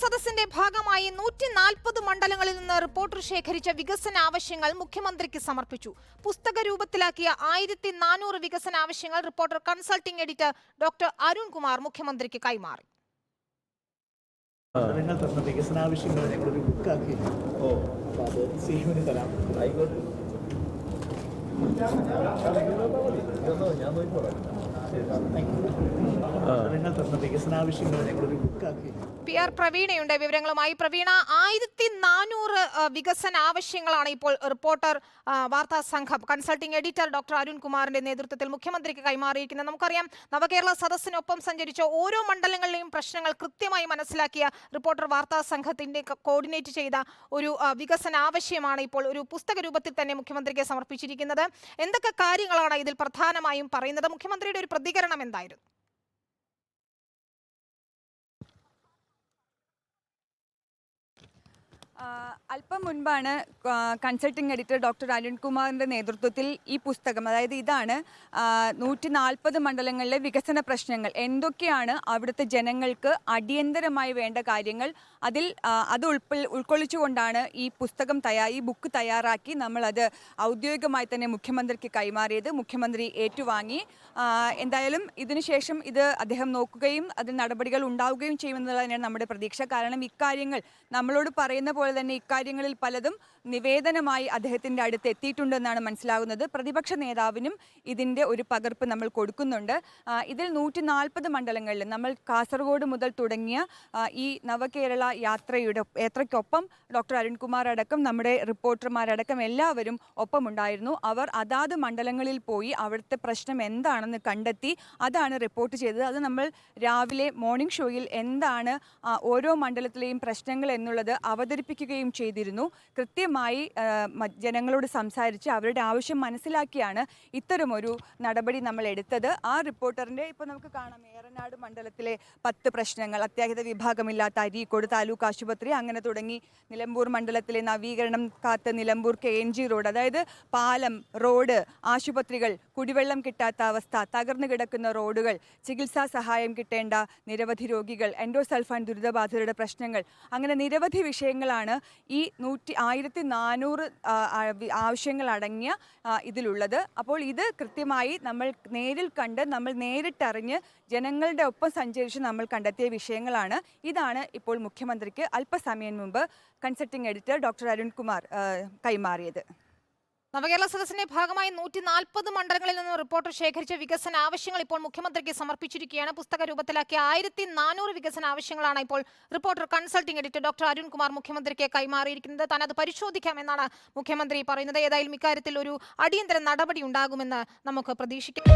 സദസ്സിന്റെ ഭാഗമായി 140 മണ്ഡലങ്ങളിൽ നിന്ന് റിപ്പോർട്ടർ ശേഖരിച്ച വികസന ആവശ്യങ്ങൾ മുഖ്യമന്ത്രിക്ക് സമർപ്പിച്ചു. പുസ്തക രൂപത്തിലാക്കിയ 1400 വികസന ആവശ്യങ്ങൾ reporter consulting editor doctor Arun Kumar മുഖ്യമന്ത്രിക്ക് കൈമാറി. വികസനാവശ്യങ്ങൾ ഞങ്ങളൊരു ബുക്കാക്കി അത് സീമിന് തരാം. PR പ്രവീണയുണ്ട് വിവരങ്ങളുമായി. പ്രവീണ, 1400 വികസന ആവശ്യങ്ങളാണ് ഇപ്പോൾ റിപ്പോർട്ടർ വാർത്താ സംഘം കൺസൾട്ടിംഗ് എഡിറ്റർ ഡോക്ടർ അരുൺ കുമാറിന്റെ നേതൃത്വത്തിൽ മുഖ്യമന്ത്രിക്ക് കൈമാറിയിരിക്കുന്നത്. നമുക്കറിയാം, നവകേരള സദസ്സിനൊപ്പം സഞ്ചരിച്ച ഓരോ മണ്ഡലങ്ങളിലെയും പ്രശ്നങ്ങൾ കൃത്യമായി മനസ്സിലാക്കിയ റിപ്പോർട്ടർ വാർത്താ സംഘത്തിന്റെ കോർഡിനേറ്റ് ചെയ്ത ഒരു വികസന ആവശ്യമാണ് ഇപ്പോൾ ഒരു പുസ്തക രൂപത്തിൽ തന്നെ മുഖ്യമന്ത്രിക്ക് സമർപ്പിച്ചിരിക്കുന്നത്. എന്തൊക്കെ കാര്യങ്ങളാണ് ഇതിൽ പ്രധാനമായും പറയുന്നത്? മുഖ്യമന്ത്രിയുടെ ഒരു പ്രതികരണം എന്തായിരുന്നു? അല്പം മുൻപാണ് കൺസൾട്ടിംഗ് എഡിറ്റർ ഡോക്ടർ അരുൺകുമാറിൻ്റെ നേതൃത്വത്തിൽ ഈ പുസ്തകം, അതായത് ഇതാണ് 140 മണ്ഡലങ്ങളിലെ വികസന പ്രശ്നങ്ങൾ, എന്തൊക്കെയാണ് അവിടുത്തെ ജനങ്ങൾക്ക് അടിയന്തരമായി വേണ്ട കാര്യങ്ങൾ, അത് ഉൾക്കൊള്ളിച്ചുകൊണ്ടാണ് ഈ പുസ്തകം ഈ ബുക്ക് തയ്യാറാക്കി നമ്മളത് ഔദ്യോഗികമായി തന്നെ മുഖ്യമന്ത്രിക്ക് കൈമാറിയത്. മുഖ്യമന്ത്രി ഏറ്റുവാങ്ങി. എന്തായാലും ഇതിനുശേഷം ഇത് അദ്ദേഹം നോക്കുകയും അതിൽ നടപടികൾ ഉണ്ടാവുകയും ചെയ്യുമെന്നുള്ളത് തന്നെയാണ് നമ്മുടെ പ്രതീക്ഷ. കാരണം ഇക്കാര്യങ്ങൾ നമ്മളോട് പറയുന്ന പോലെ തന്നെ ഇക്കാര്യങ്ങളിൽ പലതും നിവേദനമായി അദ്ദേഹത്തിൻ്റെ അടുത്ത് എത്തിയിട്ടുണ്ടെന്നാണ് മനസ്സിലാകുന്നത്. പ്രതിപക്ഷ നേതാവിനും ഇതിൻ്റെ ഒരു പകർപ്പ് നമ്മൾ കൊടുക്കുന്നുണ്ട്. ഇതിൽ 140 മണ്ഡലങ്ങളിൽ നമ്മൾ കാസർഗോഡ് മുതൽ തുടങ്ങിയ ഈ നവകേരള യാത്രയ്ക്കൊപ്പം ഡോക്ടർ അരുൺകുമാർ അടക്കം നമ്മുടെ റിപ്പോർട്ടർമാരടക്കം എല്ലാവരും ഒപ്പമുണ്ടായിരുന്നു. അവർ അതാത് മണ്ഡലങ്ങളിൽ പോയി അവിടുത്തെ പ്രശ്നം എന്താണെന്ന് കണ്ടെത്തി അതാണ് റിപ്പോർട്ട് ചെയ്തത്. അത് നമ്മൾ രാവിലെ മോർണിംഗ് ഷോയിൽ എന്താണ് ഓരോ മണ്ഡലത്തിലെയും പ്രശ്നങ്ങൾ എന്നുള്ളത് അവതരിപ്പിക്കുകയും ചെയ്തിരുന്നു. കൃത്യമായി ജനങ്ങളോട് സംസാരിച്ച് അവരുടെ ആവശ്യം മനസ്സിലാക്കിയാണ് ഇത്തരമൊരു നടപടി നമ്മൾ എടുത്തത്. ആ റിപ്പോർട്ടറിൻ്റെ ഇപ്പോൾ നമുക്ക് കാണാം, ഏറനാട് മണ്ഡലത്തിലെ 10 പ്രശ്നങ്ങൾ, അത്യാഹിത വിഭാഗമില്ലാത്ത അരീക്കോട് താലൂക്ക് ആശുപത്രി, അങ്ങനെ തുടങ്ങി നിലമ്പൂർ മണ്ഡലത്തിലെ നവീകരണം കാത്ത് നിലമ്പൂർ KNG റോഡ്, അതായത് പാലം, റോഡ്, ആശുപത്രികൾ, കുടിവെള്ളം കിട്ടാത്ത അവസ്ഥ, തകർന്നു കിടക്കുന്ന റോഡുകൾ, ചികിത്സാ സഹായം കിട്ടേണ്ട നിരവധി രോഗികൾ, എൻഡോസൾഫാൻ ദുരിതബാധിതരുടെ പ്രശ്നങ്ങൾ, അങ്ങനെ നിരവധി വിഷയങ്ങളാണ് ഈ 1400 ആവശ്യങ്ങളടങ്ങിയ ഇതിലുള്ളത്. അപ്പോൾ ഇത് കൃത്യമായി നമ്മൾ നേരിൽ കണ്ട്, നമ്മൾ നേരിട്ടറിഞ്ഞ് ജനങ്ങളുടെ ഒപ്പം സഞ്ചരിച്ച് നമ്മൾ കണ്ടെത്തിയ വിഷയങ്ങളാണ്. ഇതാണ് ഇപ്പോൾ മുഖ്യമന്ത്രിക്ക് അല്പസമയം മുമ്പ് കൺസൾട്ടിംഗ് എഡിറ്റർ ഡോക്ടർ അരുൺകുമാർ കൈമാറിയത്. നവകേരള സദസ്സിന്റെ ഭാഗമായി 140 മണ്ഡലങ്ങളിൽ നിന്ന് റിപ്പോർട്ടർ ശേഖരിച്ച വികസന ആവശ്യങ്ങൾ ഇപ്പോൾ മുഖ്യമന്ത്രിക്ക് സമർപ്പിച്ചിരിക്കുകയാണ്. പുസ്തക രൂപത്തിലാക്കിയ 1400 വികസന ആവശ്യങ്ങളാണ് ഇപ്പോൾ reporter consulting editor doctor Arunkumar മുഖ്യമന്ത്രിക്ക് കൈമാറിയിരിക്കുന്നത്. താൻ അത് പരിശോധിക്കാമെന്നാണ് മുഖ്യമന്ത്രി പറയുന്നത്. ഏതായാലും ഇക്കാര്യത്തിൽ ഒരു അടിയന്തര നടപടി ഉണ്ടാകുമെന്ന് നമുക്ക് പ്രതീക്ഷിക്കാം.